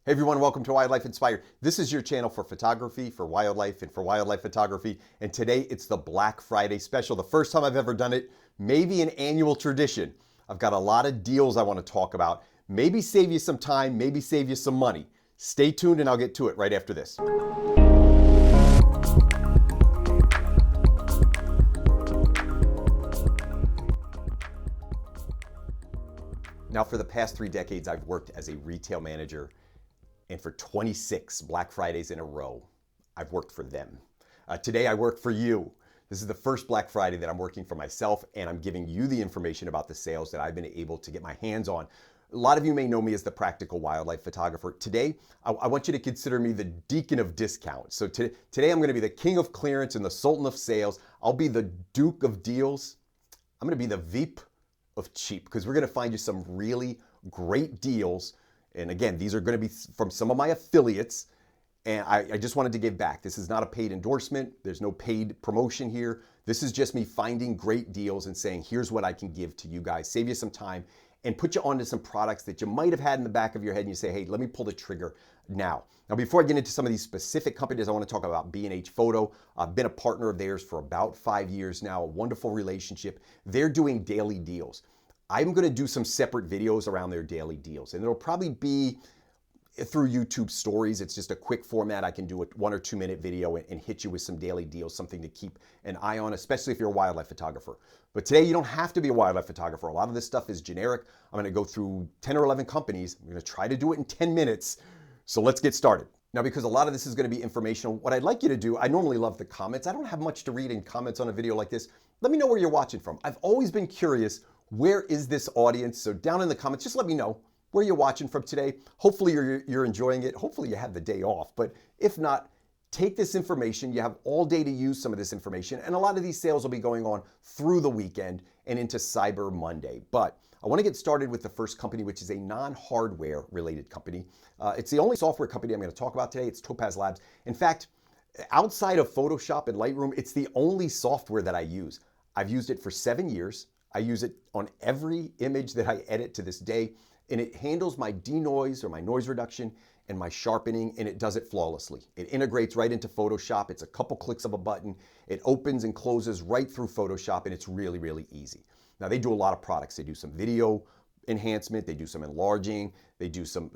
Hey everyone, welcome to Wildlife Inspired. This is your channel for photography, for wildlife, and for wildlife photography. And today it's the Black Friday special. The first time I've ever done it, maybe an annual tradition. I've got a lot of deals I want to talk about. Maybe save you some time, maybe save you some money. Stay tuned and I'll get to it right after this. Now, for the past 3 decades, I've worked as a retail manager, and for 26 Black Fridays in a row, I've worked for them. Today, I work for you. This is the first Black Friday that I'm working for myself, and I'm giving you the information about the sales that I've been able to get my hands on. A lot of you may know me as the practical wildlife photographer. Today, I want you to consider me the deacon of discounts. So today, I'm going to be the king of clearance and the sultan of sales. I'll be the duke of deals. I'm going to be the Veep of cheap, because we're going to find you some really great deals. And again, these are going to be from some of my affiliates. And I just wanted to give back. This is not a paid endorsement. There's no paid promotion here. This is just me finding great deals and saying, here's what I can give to you guys, save you some time, and put you onto some products that you might have had in the back of your head and you say, hey, let me pull the trigger now. Now, before I get into some of these specific companies, I want to talk about B&H Photo. I've been a partner of theirs for about 5 years now, a wonderful relationship. They're doing daily deals. I'm going to do some separate videos around their daily deals, and it'll probably be through YouTube stories. It's just a quick format. I can do a 1 or 2 minute video and hit you with some daily deals, something to keep an eye on, especially if you're a wildlife photographer. But today you don't have to be a wildlife photographer. A lot of this stuff is generic. I'm going to go through 10 or 11 companies. I'm going to try to do it in 10 minutes. So let's get started. Now, because a lot of this is going to be informational, what I'd like you to do, I normally love the comments. I don't have much to read in comments on a video like this. Let me know where you're watching from. I've always been curious, where is this audience? So down in the comments, just let me know where you're watching from today. Hopefully you're enjoying it. Hopefully you have the day off. But if not, take this information. You have all day to use some of this information. And a lot of these sales will be going on through the weekend and into Cyber Monday. But I want to get started with the first company, which is a non-hardware related company. It's the only software company I'm going to talk about today. It's Topaz Labs. In fact, outside of Photoshop and Lightroom, it's the only software that I use. I've used it for 7 years. I use it on every image that I edit to this day, and it handles my denoise or my noise reduction and my sharpening, and it does it flawlessly. It integrates right into Photoshop. It's a couple clicks of a button. It opens and closes right through Photoshop, and it's really, really easy. Now, they do a lot of products. They do some video enhancement. They do some enlarging. They do some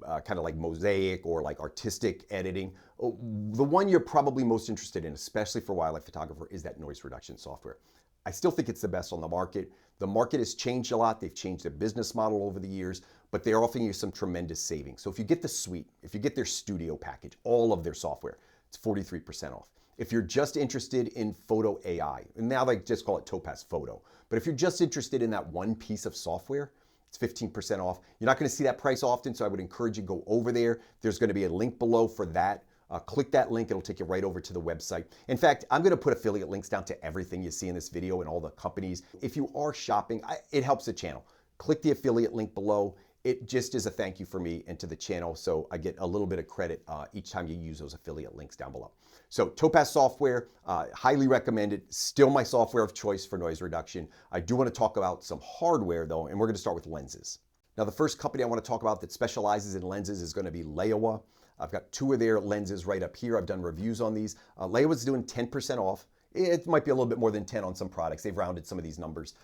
kind of like mosaic or like artistic editing. The one you're probably most interested in, especially for wildlife photographer, is that noise reduction software. I still think it's the best on the market. The market has changed a lot. They've changed their business model over the years, but they're offering you some tremendous savings. So if you get the suite, if you get their studio package, all of their software, it's 43% off. If you're just interested in photo AI, and now they just call it Topaz Photo, but if you're just interested in that one piece of software, it's 15% off. You're not going to see that price often, so I would encourage you to go over there. There's going to be a link below for that. Click that link, it'll take you right over to the website. In fact, I'm going to put affiliate links down to everything you see in this video and all the companies. If you are shopping, it helps the channel. Click the affiliate link below. It just is a thank you for me and to the channel, so I get a little bit of credit each time you use those affiliate links down below. So Topaz software, highly recommended. Still my software of choice for noise reduction. I do want to talk about some hardware though, and we're going to start with lenses. Now, the first company I want to talk about that specializes in lenses is going to be Laowa. I've got 2 of their lenses right up here. I've done reviews on these. Laowa's doing 10% off. It might be a little bit more than 10 on some products. They've rounded some of these numbers.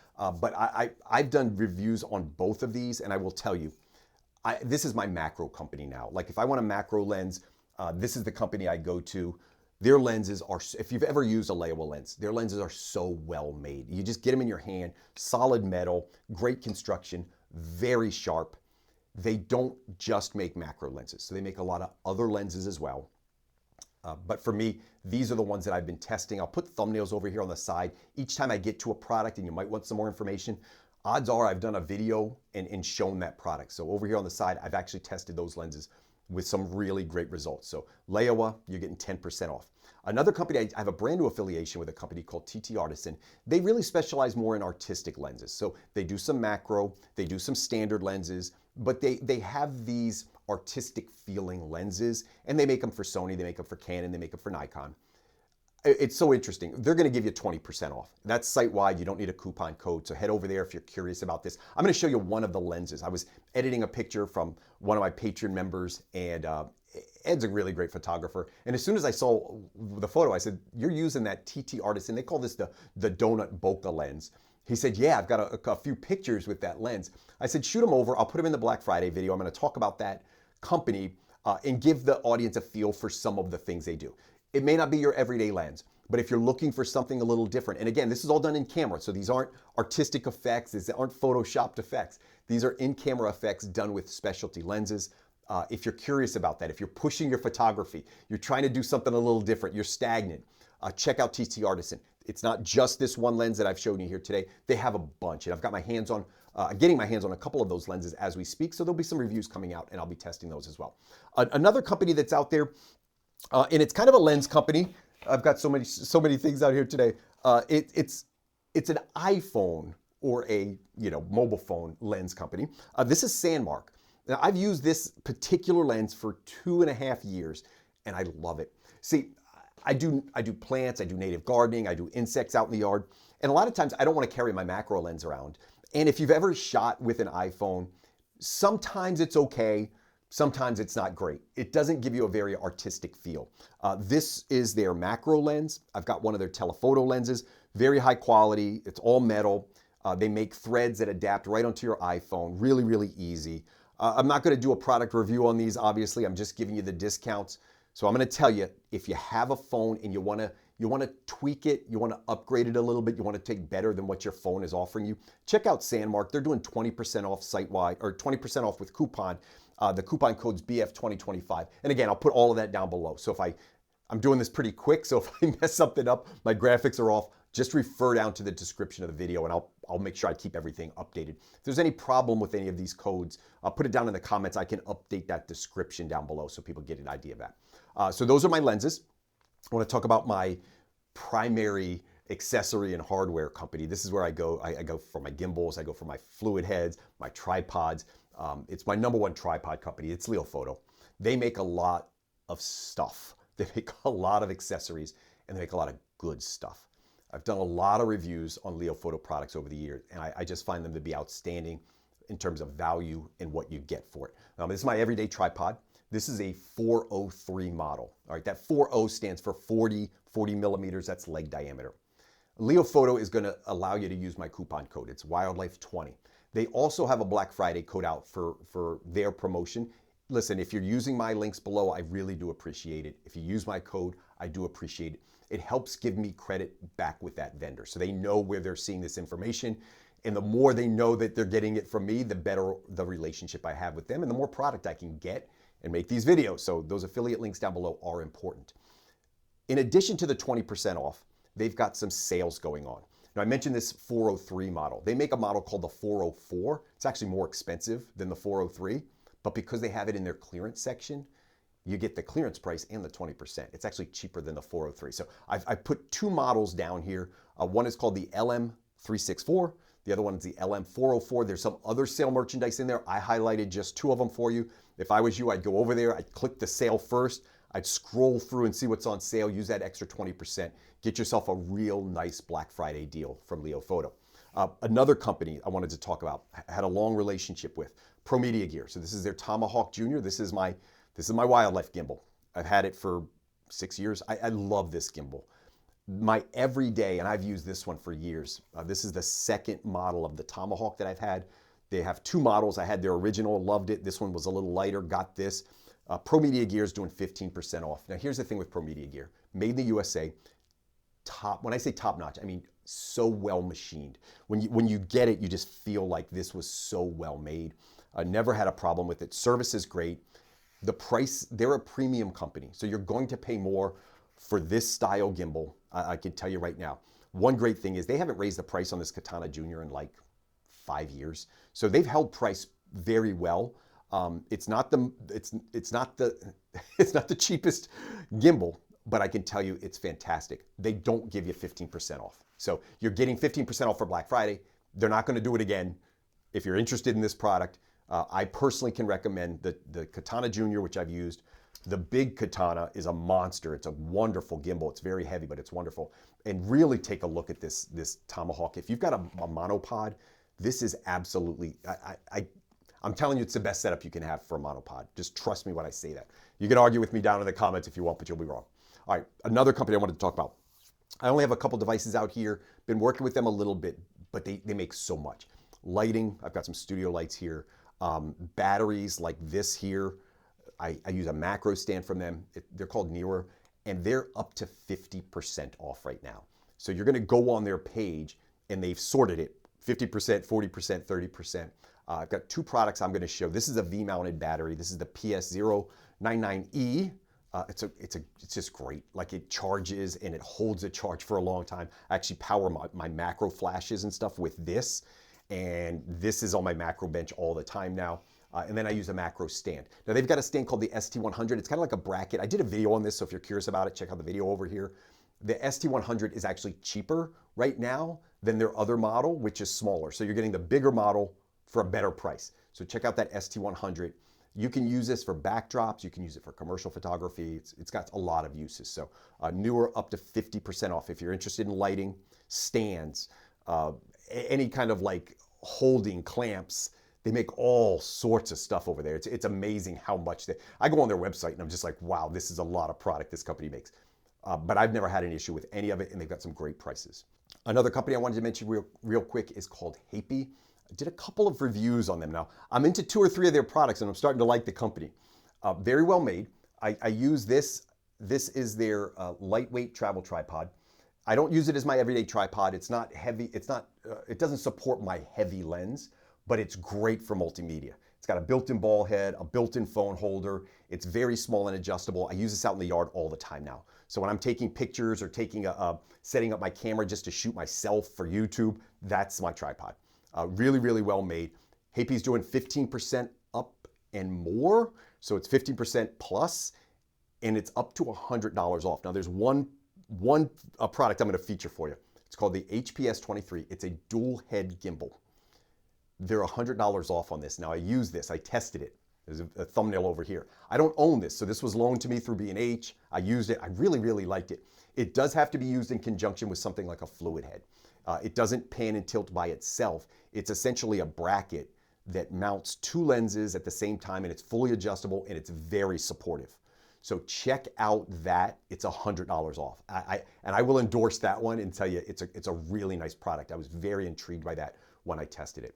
But I've done reviews on both of these, and I will tell you, this is my macro company now. Like if I want a macro lens, this is the company I go to. Their lenses are, if you've ever used a Laowa lens, their lenses are so well made. You just get them in your hand, solid metal, great construction, very sharp. They don't just make macro lenses, so they make a lot of other lenses as well. But for me, these are the ones that I've been testing. I'll put thumbnails over here on the side. Each time I get to a product and you might want some more information, odds are I've done a video and shown that product. So over here on the side, I've actually tested those lenses with some really great results. So Laowa, you're getting 10% off. Another company, I have a brand new affiliation with a company called TT Artisan. They really specialize more in artistic lenses. So they do some macro, they do some standard lenses, but they have these artistic feeling lenses, and they make them for Sony, they make them for Canon, they make them for Nikon. It's so interesting. They're going to give you 20% off. That's site-wide. You don't need a coupon code. So head over there if you're curious about this. I'm going to show you one of the lenses. I was editing a picture from one of my Patreon members, and Ed's a really great photographer. And as soon as I saw the photo, I said, "You're using that TT Artisan. They call this the donut bokeh lens." He said, "Yeah, I've got a few pictures with that lens." I said, "Shoot them over. I'll put them in the Black Friday video. I'm going to talk about that company and give the audience a feel for some of the things they do." It may not be your everyday lens, but if you're looking for something a little different, and again, this is all done in camera, so these aren't artistic effects, these aren't photoshopped effects. These are in-camera effects done with specialty lenses. If you're curious about that, if you're pushing your photography, you're trying to do something a little different, you're stagnant, check out TT Artisan. It's not just this one lens that I've shown you here today. They have a bunch, and I've got my hands on, getting my hands on a couple of those lenses as we speak, so there'll be some reviews coming out, and I'll be testing those as well. Another company that's out there, and it's kind of a lens company. I've got so many things out here today. It's an iPhone or a mobile phone lens company. This is Sandmark. Now I've used this particular lens for 2.5 years, and I love it. See, I do plants, I do native gardening, I do insects out in the yard, and a lot of times I don't want to carry my macro lens around. And if you've ever shot with an iPhone, sometimes it's okay. Sometimes it's not great. It doesn't give you a very artistic feel. This is their macro lens. I've got one of their telephoto lenses, very high quality. It's all metal. They make threads that adapt right onto your iPhone. Really, really easy. I'm not going to do a product review on these, obviously. I'm just giving you the discounts. So I'm going to tell you, if you have a phone and you want to tweak it, you want to upgrade it a little bit, you want to take better than what your phone is offering you, check out Sandmark. They're doing 20% off site-wide, or 20% off with coupon. The coupon code's BF2025. And again, I'll put all of that down below. So if I'm doing this pretty quick, so if I mess something up, my graphics are off, just refer down to the description of the video and I'll make sure I keep everything updated. If there's any problem with any of these codes, I'll put it down in the comments. I can update that description down below so people get an idea of that. So those are my lenses. I want to talk about my primary accessory and hardware company. This is where I go. I go for my gimbals, I go for my fluid heads, my tripods. It's my #1 tripod company. It's Leofoto. They make a lot of stuff. They make a lot of accessories, and they make a lot of good stuff. I've done a lot of reviews on Leofoto products over the years, and I just find them to be outstanding in terms of value and what you get for it. This is my everyday tripod. This is a 403 model. All right, that 40 stands for 40 millimeters. That's leg diameter. Leofoto is going to allow you to use my coupon code. It's Wildlife20. They also have a Black Friday code out for their promotion. Listen, if you're using my links below, I really do appreciate it. If you use my code, I do appreciate it. It helps give me credit back with that vendor. So they know where they're seeing this information. And the more they know that they're getting it from me, the better the relationship I have with them and the more product I can get and make these videos. So those affiliate links down below are important. In addition to the 20% off, they've got some sales going on. Now, I mentioned this 403 model. They make a model called the 404. It's actually more expensive than the 403, but because they have it in their clearance section, you get the clearance price and the 20%. It's actually cheaper than the 403. So I put two models down here. One is called the LM364. The other one is the LM404. There's some other sale merchandise in there. I highlighted just two of them for you. If I was you, I'd go over there. I'd click the sale first. I'd scroll through and see what's on sale. Use that extra 20%. Get yourself a real nice Black Friday deal from Leofoto. Another company I wanted to talk about, had a long relationship with, ProMedia Gear. So this is their Tomahawk Junior. This is my wildlife gimbal. I've had it for 6 years. I love this gimbal. My everyday, and I've used this one for years. This is the second model of the Tomahawk that I've had. They have two models. I had their original, loved it. This one was a little lighter, got this. ProMedia Gear is doing 15% off. Now here's the thing with ProMedia Gear. Made in the USA, when I say top notch, I mean so well machined. When you get it, you just feel like this was so well made. I never had a problem with it. Service is great. The price, they're a premium company, so you're going to pay more for this style gimbal. I can tell you right now. One great thing is they haven't raised the price on this Katana Junior in like 5 years, so they've held price very well. It's not the cheapest gimbal, but I can tell you it's fantastic. They don't give you 15% off. So you're getting 15% off for Black Friday. They're not going to do it again. If you're interested in this product, I personally can recommend the Katana Junior, which I've used The big Katana is a monster. It's a wonderful gimbal. It's very heavy, but it's wonderful. And really take a look at this Tomahawk. If you've got a monopod, this is absolutely, I'm telling you, it's the best setup you can have for a monopod. Just trust me when I say that. You can argue with me down in the comments if you want, but you'll be wrong. All right, another company I wanted to talk about. I only have a couple devices out here. Been working with them a little bit, but they make so much. Lighting, I've got some studio lights here. Batteries like this here. I use a macro stand from them. They're called Neewer, and they're up to 50% off right now. So you're gonna go on their page and they've sorted it, 50%, 40%, 30%. I've got two products I'm gonna show. This is a V-mounted battery. This is the PS099E. It's just great. Like, it charges and it holds a charge for a long time. I actually power my macro flashes and stuff with this, and this is on my macro bench all the time now. And then I use a macro stand. Now, they've got a stand called the ST100. It's kind of like a bracket. I did a video on this, so if you're curious about it, check out the video over here. The ST100 is actually cheaper right now than their other model, which is smaller. So you're getting the bigger model for a better price. So check out that ST100. You can use this for backdrops. You can use it for commercial photography. It's got a lot of uses. So Neewer, up to 50% off. If you're interested in lighting, stands, any kind of like holding clamps, they make all sorts of stuff over there. It's amazing how much I go on their website and I'm just like, wow, this is a lot of product this company makes. But I've never had an issue with any of it, and they've got some great prices. Another company I wanted to mention real quick is called Hapy. I did a couple of reviews on them now. I'm into 2 or 3 of their products, and I'm starting to like the company. Very well made. I use this. This is their lightweight travel tripod. I don't use it as my everyday tripod. It's not heavy. It doesn't support my heavy lens, but it's great for multimedia. It's got a built-in ball head, a built-in phone holder. It's very small and adjustable. I use this out in the yard all the time now. So when I'm taking pictures or setting up my camera just to shoot myself for YouTube, that's my tripod. Really, really well made. Hapy's doing 15% up and more. So it's 15% plus, and it's up to $100 off. Now there's one product I'm gonna feature for you. It's called the HPS23. It's a dual head gimbal. They're $100 off on this. Now I use this, I tested it. There's a thumbnail over here. I don't own this, so this was loaned to me through B&H. I used it, I really, really liked it. It does have to be used in conjunction with something like a fluid head. It doesn't pan and tilt by itself. It's essentially a bracket that mounts 2 lenses at the same time, and it's fully adjustable, and it's very supportive. So check out that. It's $100 off. And I will endorse that one and tell you it's a really nice product. I was very intrigued by that when I tested it.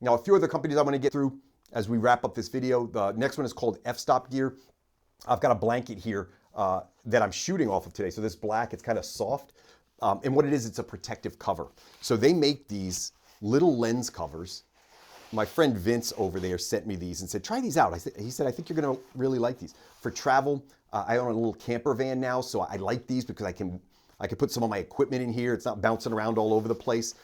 Now, a few other companies I want to get through as we wrap up this video. The next one is called F-Stop Gear. I've got a blanket here that I'm shooting off of today. So this black, it's kind of soft. And what it is, it's a protective cover. So they make these little lens covers. My friend Vince over there sent me these and said, try these out. He said, I think you're gonna really like these. For travel, I own a little camper van now, so I like these because I can put some of my equipment in here. It's not bouncing around all over the place.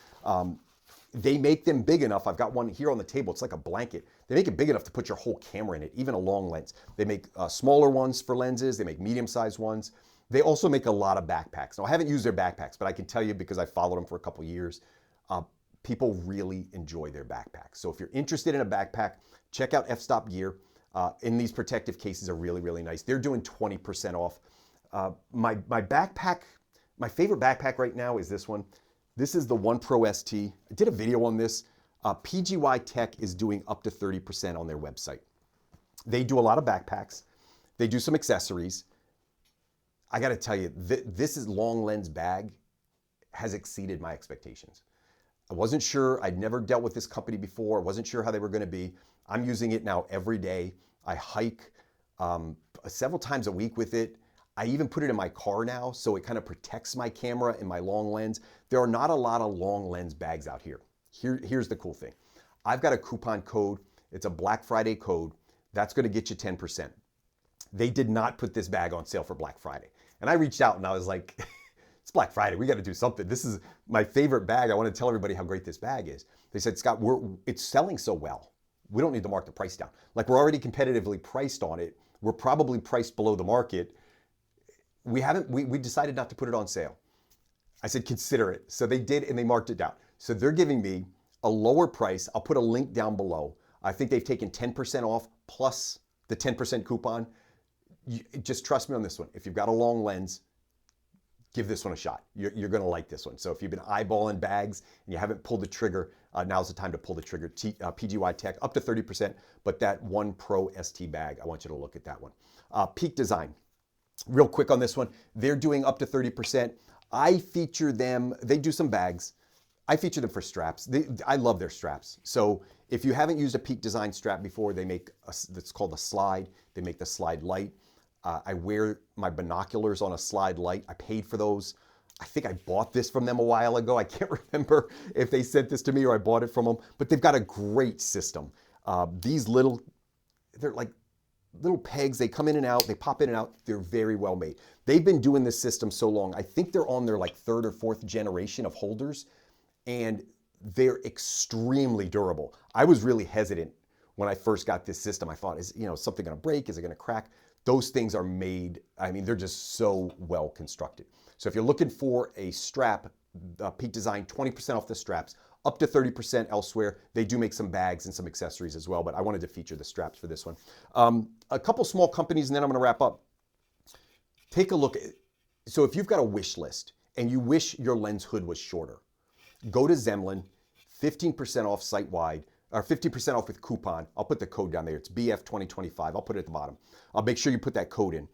They make them big enough. I've got one here on the table. It's like a blanket. They make it big enough to put your whole camera in it, even a long lens. They make smaller ones for lenses. They make medium-sized ones. They also make a lot of backpacks. Now, I haven't used their backpacks, but I can tell you because I followed them for a couple years, people really enjoy their backpacks. So if you're interested in a backpack, check out F-Stop Gear. And these protective cases are really, really nice. They're doing 20% off. My backpack, my favorite backpack right now is this one. This is the One Pro ST. I did a video on this. PGY Tech is doing up to 30% on their website. They do a lot of backpacks. They do some accessories. I gotta tell you, this is long lens bag has exceeded my expectations. I wasn't sure, I'd never dealt with this company before. I wasn't sure how they were gonna be. I'm using it now every day. I hike several times a week with it. I even put it in my car now, so it kind of protects my camera and my long lens. There are not a lot of long lens bags out here. Here's the cool thing. I've got a coupon code. It's a Black Friday code. That's gonna get you 10%. They did not put this bag on sale for Black Friday. And I reached out and I was like, it's Black Friday, we gotta do something. This is my favorite bag. I wanna tell everybody how great this bag is. They said, Scott, it's selling so well. We don't need to mark the price down. Like, we're already competitively priced on it. We're probably priced below the market. We decided not to put it on sale. I said, consider it. So they did, and they marked it down. So they're giving me a lower price. I'll put a link down below. I think they've taken 10% off plus the 10% coupon. just trust me on this one. If you've got a long lens, give this one a shot. You're going to like this one. So if you've been eyeballing bags and you haven't pulled the trigger, now's the time to pull the trigger. PGY Tech, up to 30%, but that One Pro ST bag, I want you to look at that one. Peak Design, real quick on this one. They're doing up to 30%. I feature them, they do some bags. I feature them for straps. I love their straps. So if you haven't used a Peak Design strap before, they make that's called a slide. They make the slide light. I wear my binoculars on a slide light. I paid for those. I think I bought this from them a while ago. I can't remember if they sent this to me or I bought it from them, but they've got a great system. These they're like little pegs. They come in and out. They pop in and out. They're very well made. They've been doing this system so long. I think they're on their like third or fourth generation of holders, and they're extremely durable. I was really hesitant when I first got this system. I thought, is something going to break? Is it going to crack? Those things are made, I mean, they're just so well constructed. So if you're looking for a strap, Peak Design, 20% off the straps, up to 30% elsewhere. They do make some bags and some accessories as well, but I wanted to feature the straps for this one. A couple small companies, and then I'm going to wrap up. Take a look at, so if you've got a wish list and you wish your lens hood was shorter, go to Zemlin, 15% off site-wide, or 50% off with coupon. I'll put the code down there. It's BF2025. I'll put it at the bottom. I'll make sure you put that code in.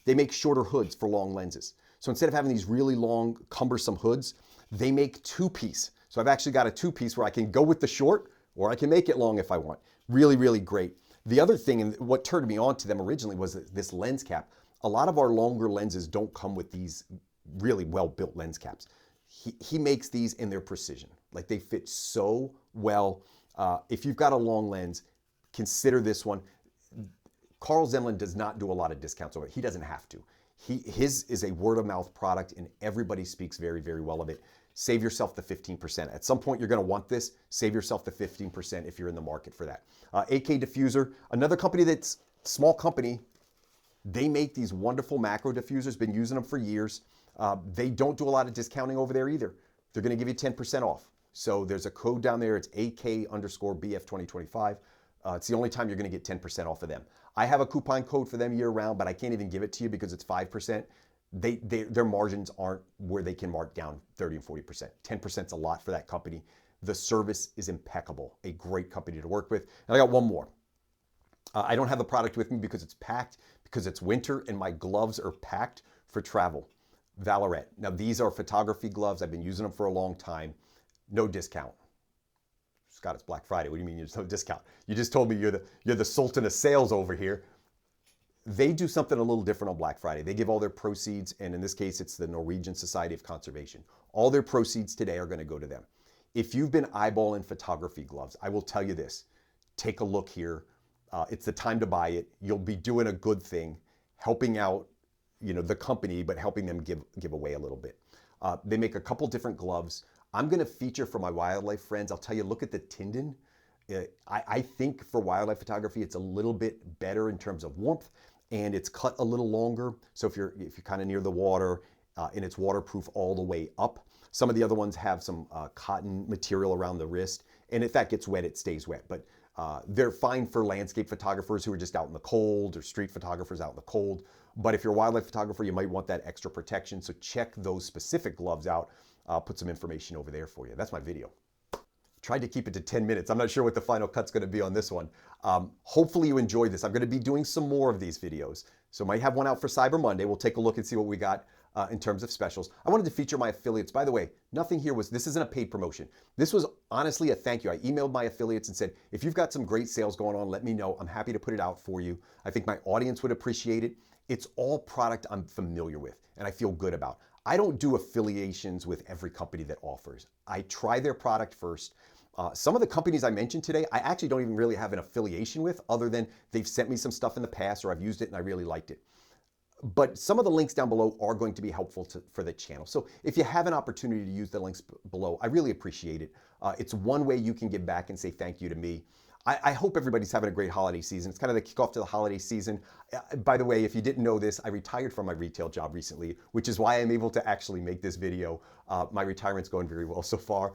They make shorter hoods for long lenses. So instead of having these really long, cumbersome hoods, they make two-piece. So I've actually got a two-piece where I can go with the short, or I can make it long if I want. Really, really great. The other thing, and what turned me on to them originally, was this lens cap. A lot of our longer lenses don't come with these really well-built lens caps. He makes these in their precision. Like, they fit so well. If you've got a long lens, consider this one. Carl Zemlin does not do a lot of discounts over it. He doesn't have to. His is a word-of-mouth product, and everybody speaks very, very well of it. Save yourself the 15%. At some point, you're going to want this. Save yourself the 15% if you're in the market for that. AK Diffuser, another company that's small company. They make these wonderful macro diffusers. Been using them for years. They don't do a lot of discounting over there either. They're going to give you 10% off. So there's a code down there. It's AK_BF2025. It's the only time you're going to get 10% off of them. I have a coupon code for them year round, but I can't even give it to you because it's 5%. Their margins aren't where they can mark down 30 and 40%. 10% is a lot for that company. The service is impeccable. A great company to work with. And I got one more. I don't have the product with me because it's packed, because it's winter and my gloves are packed for travel. Valorette. Now, these are photography gloves. I've been using them for a long time. No discount. Scott, it's Black Friday. What do you mean there's no discount? You just told me you're the sultan of sales over here. They do something a little different on Black Friday. They give all their proceeds, and in this case, it's the Norwegian Society of Conservation. All their proceeds today are going to go to them. If you've been eyeballing photography gloves, I will tell you this. Take a look here. It's the time to buy it. You'll be doing a good thing, helping out, the company, but helping them give away a little bit. They make a couple different gloves. I'm going to feature for my wildlife friends. I'll tell you, look at the Tinden. I think for wildlife photography, it's a little bit better in terms of warmth, and it's cut a little longer. So if you're kind of near the water, and it's waterproof all the way up. Some of the other ones have some cotton material around the wrist, and if that gets wet, it stays wet. But they're fine for landscape photographers who are just out in the cold, or street photographers out in the cold. But if you're a wildlife photographer, you might want that extra protection. So check those specific gloves out. I'll put some information over there for you. That's my video. Tried to keep it to 10 minutes. I'm not sure what the final cut's going to be on this one. Hopefully you enjoyed this. I'm going to be doing some more of these videos. So might have one out for Cyber Monday. We'll take a look and see what we got in terms of specials. I wanted to feature my affiliates. By the way, nothing here this isn't a paid promotion. This was honestly a thank you. I emailed my affiliates and said, if you've got some great sales going on, let me know. I'm happy to put it out for you. I think my audience would appreciate it. It's all product I'm familiar with and I feel good about. I don't do affiliations with every company that offers. I try their product first. Some of the companies I mentioned today, I actually don't even really have an affiliation with, other than they've sent me some stuff in the past or I've used it and I really liked it. But some of the links down below are going to be helpful for the channel. So if you have an opportunity to use the links below, I really appreciate it. It's one way you can give back and say thank you to me. I hope everybody's having a great holiday season. It's kind of the kickoff to the holiday season. By the way, if you didn't know this, I retired from my retail job recently, which is why I'm able to actually make this video. My retirement's going very well so far.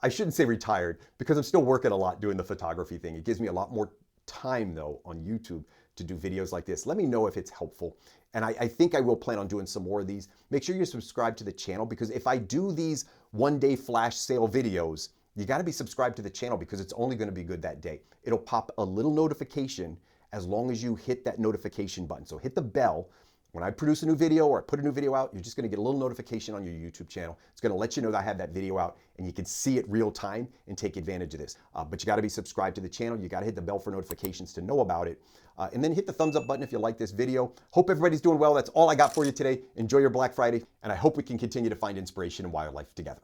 I shouldn't say retired because I'm still working a lot doing the photography thing. It gives me a lot more time though on YouTube to do videos like this. Let me know if it's helpful. And I think I will plan on doing some more of these. Make sure you subscribe to the channel, because if I do these one-day flash sale videos, you got to be subscribed to the channel because it's only going to be good that day. It'll pop a little notification as long as you hit that notification button. So hit the bell. When I produce a new video or I put a new video out, you're just going to get a little notification on your YouTube channel. It's going to let you know that I have that video out, and you can see it real time and take advantage of this. But you got to be subscribed to the channel. You got to hit the bell for notifications to know about it. And then hit the thumbs up button if you like this video. Hope everybody's doing well. That's all I got for you today. Enjoy your Black Friday, and I hope we can continue to find inspiration in wildlife together.